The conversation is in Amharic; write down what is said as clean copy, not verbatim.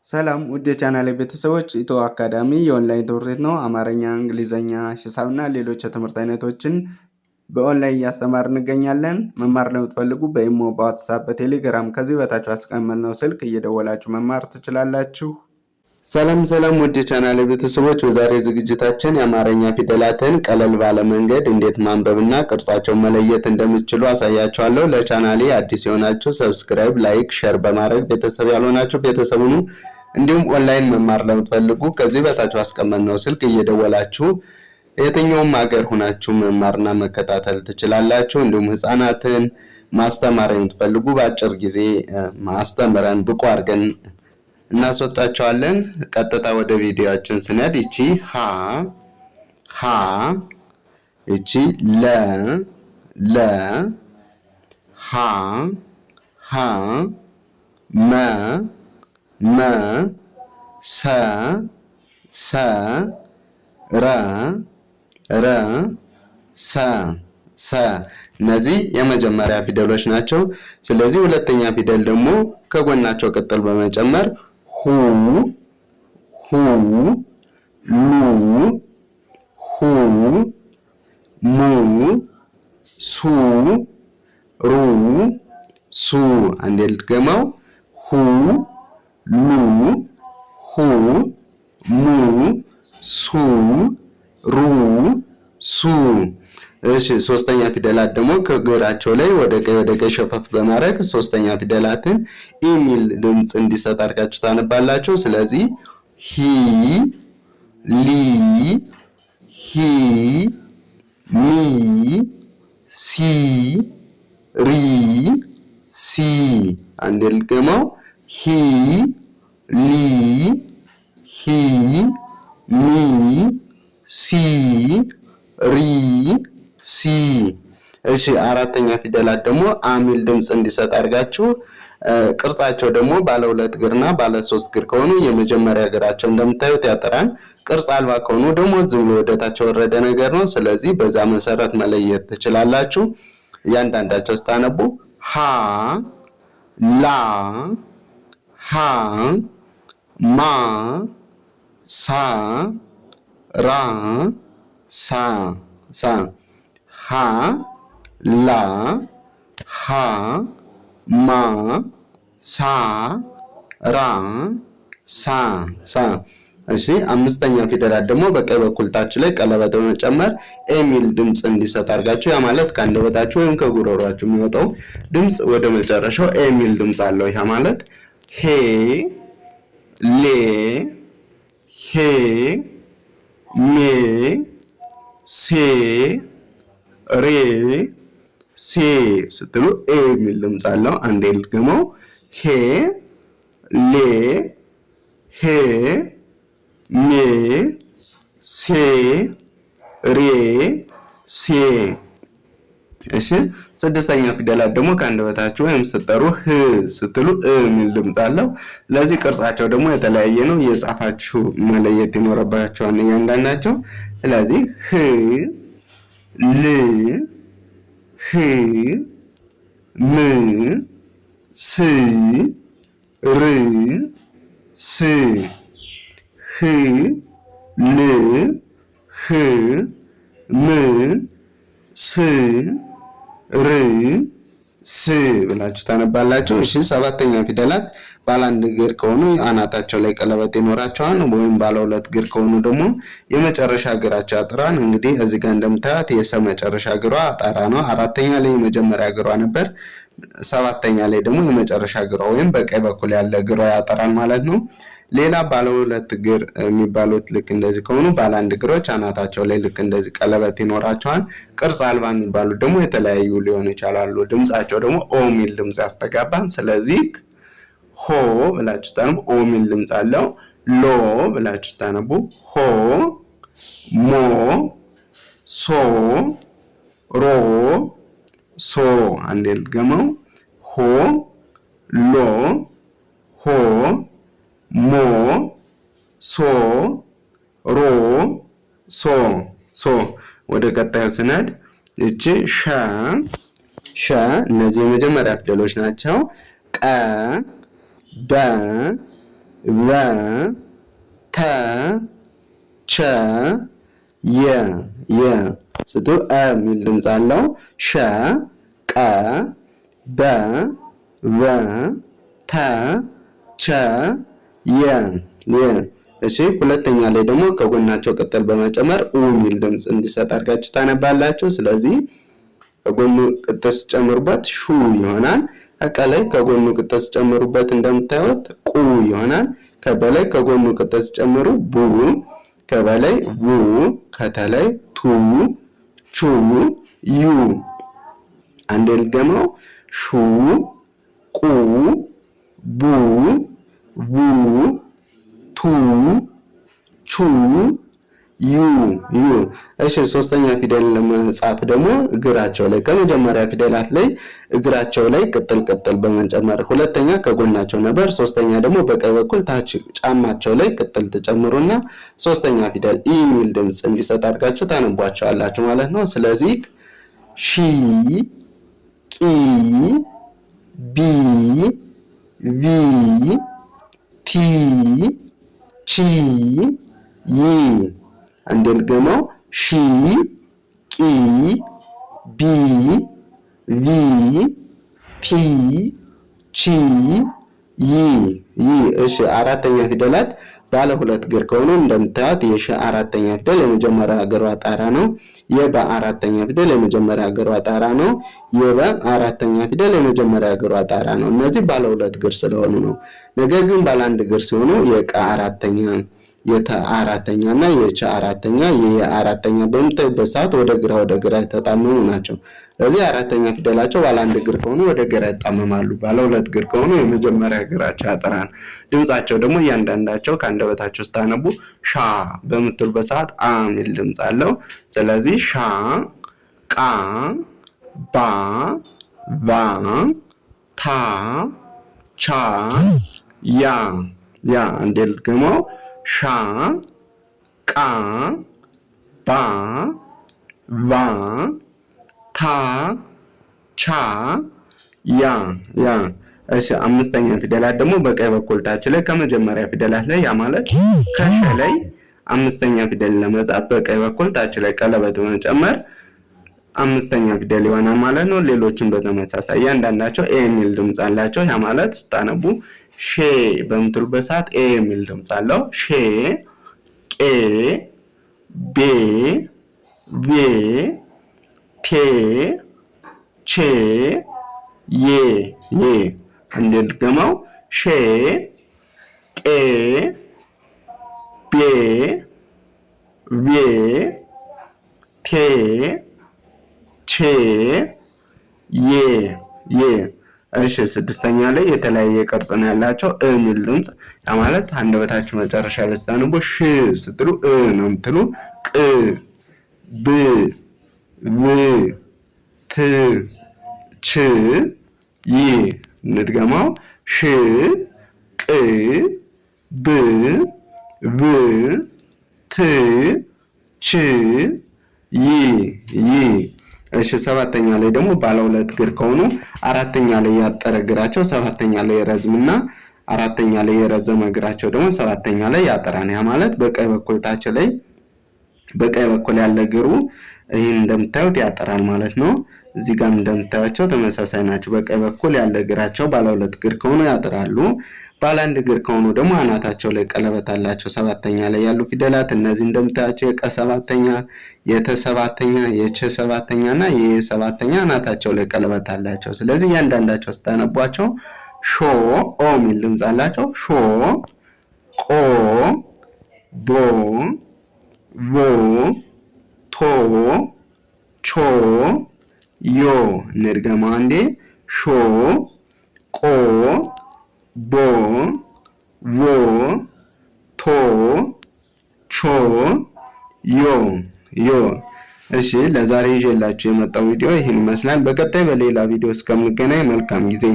ሰላም ውድ የቻናሌ ቤተሰቦች ኢትዮ አካዳሚ የኦንላይን ትምህርት ቤት ነው። አማርኛ፣ እንግሊዘኛ፣ ሂሳብና ሌሎች የትምህርት አይነቶችን በኦንላይን እያስተማርን እንገኛለን። መማር ለምትፈልጉ በኢሞ፣ በዋትስአፕ፣ በቴሌግራም ከዚህ በታች አስቀመጥነው ስልክ እየደወላችሁ መማር ትችላላችሁ። ሰላም ውድ የቻናሌ ቤተሰቦች በዛሬ ዝግጅታችን የአማርኛ ፊደላትን ቀለል ባለ መንገድ እንዴት ማንበብና ቅርጻቸውን መለየት እንደምትችሉ አሳያችኋለሁ። ለቻናሌ አዲስ የሆናችሁ ሰብስክራይብ፣ ላይክ፣ ሼር በማድረግ ቤተሰብ ያልሆናችሁ ቤተሰብ ሁኑ። እንዲሁም ኦንላይን መማር ለምትፈልጉ ከዚህ በታች አስቀመጥነው ስልክ እየደወላችሁ የትኛውም ሀገር ሆናችሁ መማርና መከታተል ትችላላችሁ። እንዲሁም ህፃናትን ማስተማር የምትፈልጉ በአጭር ጊዜ ማስተምረን ብቁ አድርገን እናስወጣቸዋለን። ቀጥታ ወደ ቪዲዮአችን ስንሄድ እቺ ሀ እቺ ለ ሀ መ ሰ ረ ሰ እነዚህ የመጀመሪያ ፊደሎች ናቸው። ስለዚህ ሁለተኛ ፊደል ደግሞ ከጎናቸው ቅጥል በመጨመር ሁ ሉ ሙ ሱ አንዴ ልድገመው ሁ ሉ ሙ ሱ። እሺ ሶስተኛ ፊደላት ደግሞ ከግራቸው ላይ ወደ ቀኝ ሸፈፍ በማድረግ ሶስተኛ ፊደላትን ኢሚል ድምጽ እንዲሰጥ አድርጋችሁ ታነባላችሁ። ስለዚህ ሂ ሚ ሲ አንዴ ልድገመው ሂ ሚ ሲ። እሺ አራተኛ ፊደላት ደግሞ አሚል ድምጽ እንዲሰጥ አድርጋችሁ ቅርጻቸው ደግሞ ባለ 2 እግርና ባለ 3 እግር ከሆኑ የመጀመሪያ እግራቸው እንደምታዩት ያጠራል። ቅርጽ አልባ ከሆኑ ደግሞ ዝም ብሎ ወደታቸው ወረደ ነገር ነው። ስለዚህ በዛ መሰረት መለየት ትችላላችሁ። እያንዳንዳቸው ስታነቡ ሀ ላ ማ ሳ ራ ሳ ሀ ላ ማ ሳ ራ ሳ። እሺ አምስተኛ ፊደላት ደግሞ በቀኝ በኩል ታች ላይ ቀለበት በመጨመር ኤሚል ድምጽ እንዲሰጥ አድርጋችሁ ያ ማለት ከአንደበታችሁ ወይም ከጉሮሯችሁ የሚወጣው ድምጽ ወደ መጨረሻው ኤሚል ድምጽ አለው። ያ ማለት ሄ ሌ ሄ ሜ ሴ ሬ ሴ ስትሉ ኤ የሚል ድምጽ አለው። አንዴ ልድገመው ሄ ሌ ሄ ሜ ሴ ሬ ሴ። እሺ ስድስተኛ ፊደላት ደግሞ ከአንደበታችሁ ወይም ስትጠሩ ህ ስትሉ የሚል ድምጽ አለው። ለዚህ ቅርጻቸው ደግሞ የተለያየ ነው። የጻፋችሁ መለየት ይኖርባችኋል እያንዳንዳቸው። ስለዚህ ህ ል ህ ም ስ ር ስ ህ ል ህ ም ስ ር ስ ብላችሁ ታነባላችሁ። እሺ ሰባተኛ ፊደላት ባለ 1 እግር ከሆኑ አናታቸው ላይ ቀለበት ይኖራቸዋል። ወይም ባለ 2 እግር ከሆኑ ደግሞ የመጨረሻ እግራቸው ያጥራል። እንግዲህ እዚህ ጋር እንደምታዩት የሰ መጨረሻ እግሯ አጣራ ነው። አራተኛ ላይ የመጀመሪያ እግሯ ነበር። ሰባተኛ ላይ ደግሞ የመጨረሻ እግሯ ወይም በቀኝ በኩል ያለ እግሯ ያጠራል ማለት ነው። ሌላ ባለ 2 እግር የሚባሉት ልክ እንደዚህ ከሆኑ ባለ 1 እግሮች አናታቸው ላይ ልክ እንደዚህ ቀለበት ይኖራቸዋል። ቅርጽ አልባ የሚባሉት ደግሞ የተለያዩ ሊሆኑ ይችላሉ። ድምጻቸው ደግሞ ኦ ሚል ድምጽ ያስተጋባል። ስለዚህ ሆ ብላችሁ ታነቡ ኦ ሚል ድምጽ አለው። ሎ ብላችሁ ታነቡ ሆ ሞ ሶ ሮ ሶ። አንዴ ልድገመው ሆ ሎ ሆ ሞ ሶ ሮ ሶ። ወደ ቀጣዩ ስንሄድ እቺ ሸ እነዚህ የመጀመሪያ ፊደሎች ናቸው። ቀ በ ቨ ተ ቸ የ ስትሉ የሚል ድምፅ አለው። ሸ ቀ በ ቨ ተ ቸ የ እሺ ሁለተኛ ላይ ደግሞ ከጎናቸው ቅጥል በመጨመር ኡ የሚል ድምፅ እንዲሰጥ አድርጋችሁ ታነባላችሁ። ስለዚህ ከጎኑ ቅጥል ሲጨምሩበት ሹ ይሆናል። ከላይ ከጎኑ ቅጥል ሲጨምሩበት እንደምታዩት ቁ ይሆናል። ከበላይ ከጎኑ ቅጥል ሲጨምሩ ቡ፣ ከበላይ ቡ፣ ከተላይ ቱ፣ ቹ፣ ዩ። አንዴ ልገመው። ሹ ቁ ቡ ቡ ቱ ቹ ዩ። እሺ ሶስተኛ ፊደል ለመጻፍ ደግሞ እግራቸው ላይ ከመጀመሪያ ፊደላት ላይ እግራቸው ላይ ቅጥል በመጨመር ሁለተኛ ከጎናቸው ነበር፣ ሶስተኛ ደግሞ በቀኝ በኩል ታች ጫማቸው ላይ ቅጥል ተጨምሩና ሶስተኛ ፊደል ኢ የሚል ድምፅ እንዲሰጥ አድርጋችሁ ታነቧቸዋላችሁ ማለት ነው። ስለዚህ ሺ ቂ ቢ ቪ ቲ ቺ ይ። አንዴ ልገመው። ሺ ቂ ቢ ቪ ቲ ቺ ይ። እሺ አራተኛ ፊደላት ባለ ሁለት እግር ከሆኑ እንደምታዩት የሸ አራተኛ ፊደል የመጀመሪያ እግሯ ጣራ ነው። የበ አራተኛ ፊደል የመጀመሪያ እግሯ ጣራ ነው። የበ አራተኛ ፊደል የመጀመሪያ እግሯ ጣራ ነው። እነዚህ ባለ ሁለት እግር ስለሆኑ ነው። ነገር ግን ባለ አንድ እግር ሲሆኑ የቀ አራተኛ፣ የተ አራተኛ እና የቸ አራተኛ፣ የየ አራተኛ በምታዩበት ሰዓት ወደ ግራ የተጣመሙ ናቸው። ስለዚህ አራተኛ ፊደላቸው ባለ አንድ እግር ከሆኑ ወደ ግራ ይጣመማሉ። ባለ ሁለት እግር ከሆኑ የመጀመሪያ እግራቸው ያጠራል። ድምጻቸው ደግሞ እያንዳንዳቸው ከአንደበታቸው ስታነቡ ሻ በምትሉበት ሰዓት አ የሚል ድምጽ አለው። ስለዚህ ሻ ቃ ባ ቫ ታ ቻ ያ አንዴ ልድገመው። ሻ ቃ ባ ቫ ታ ቻ ያ። እሺ አምስተኛ ፊደላት ደግሞ በቀኝ በኩል ታች ላይ ከመጀመሪያ ፊደላት ላይ ያ ማለት ከሸ ላይ አምስተኛ ፊደል ለመጻፍ በቀኝ በኩል ታች ላይ ቀለበት በመጨመር አምስተኛ ፊደል ይሆናል ማለት ነው። ሌሎችን በተመሳሳይ እያንዳንዳቸው ኤ የሚል ድምፅ አላቸው። ያ ማለት ስታነቡ ሼ በምትሉበት ሰዓት ኤ የሚል ድምፅ አለው። ሼ ቄ ቤ ቤ ቴ ቼ ዬ እንድገመው። ሼ ቄ ቤ ቤ ቴ ቼ ዬ። እሺ ስድስተኛ ላይ የተለያየ ቅርጽ ነው ያላቸው። የሚል ድምፅ ያ ማለት አንደበታችሁ መጨረሻ ላይ ስታነቡ ሽ ስትሉ ነው የምትሉ። ቅ ብ ብ ት ች ይ እንድገማው። ሽ ቅ ብ ብ ት ች ይ። እሺ ሰባተኛ ላይ ደግሞ ባለ ሁለት እግር ከሆኑ አራተኛ ላይ ያጠረ እግራቸው ሰባተኛ ላይ ይረዝምና አራተኛ ላይ የረዘመ እግራቸው ደግሞ ሰባተኛ ላይ ያጠራል። ያ ማለት በቀኝ በኩል ታች ላይ በቀኝ በኩል ያለ እግሩ ይህን እንደምታዩት ያጠራል ማለት ነው። እዚህ ጋር እንደምታዩቸው ተመሳሳይ ናቸው። በቀኝ በኩል ያለ እግራቸው ባለ ሁለት እግር ከሆኑ ያጠራሉ። ባለ አንድ እግር ከሆኑ ደግሞ አናታቸው ላይ ቀለበት አላቸው። ሰባተኛ ላይ ያሉ ፊደላት እነዚህ እንደምታዩቸው የቀ ሰባተኛ፣ የተ ሰባተኛ፣ የቸ ሰባተኛ እና የየ ሰባተኛ አናታቸው ላይ ቀለበት አላቸው። ስለዚህ እያንዳንዳቸው ስታነቧቸው ሾ ኦ የሚል ድምፅ አላቸው። ሾ ቆ ቦ ቮ ቶ ቾ ዮ። እንድገመው አንዴ። ሾ ቆ ቦ ቮ ቶ ቾ ዮ። እሺ ለዛሬ ይዤላችሁ የመጣው ቪዲዮ ይህን ይመስላል። በቀጣይ በሌላ ቪዲዮ እስከምንገናኝ መልካም ጊዜ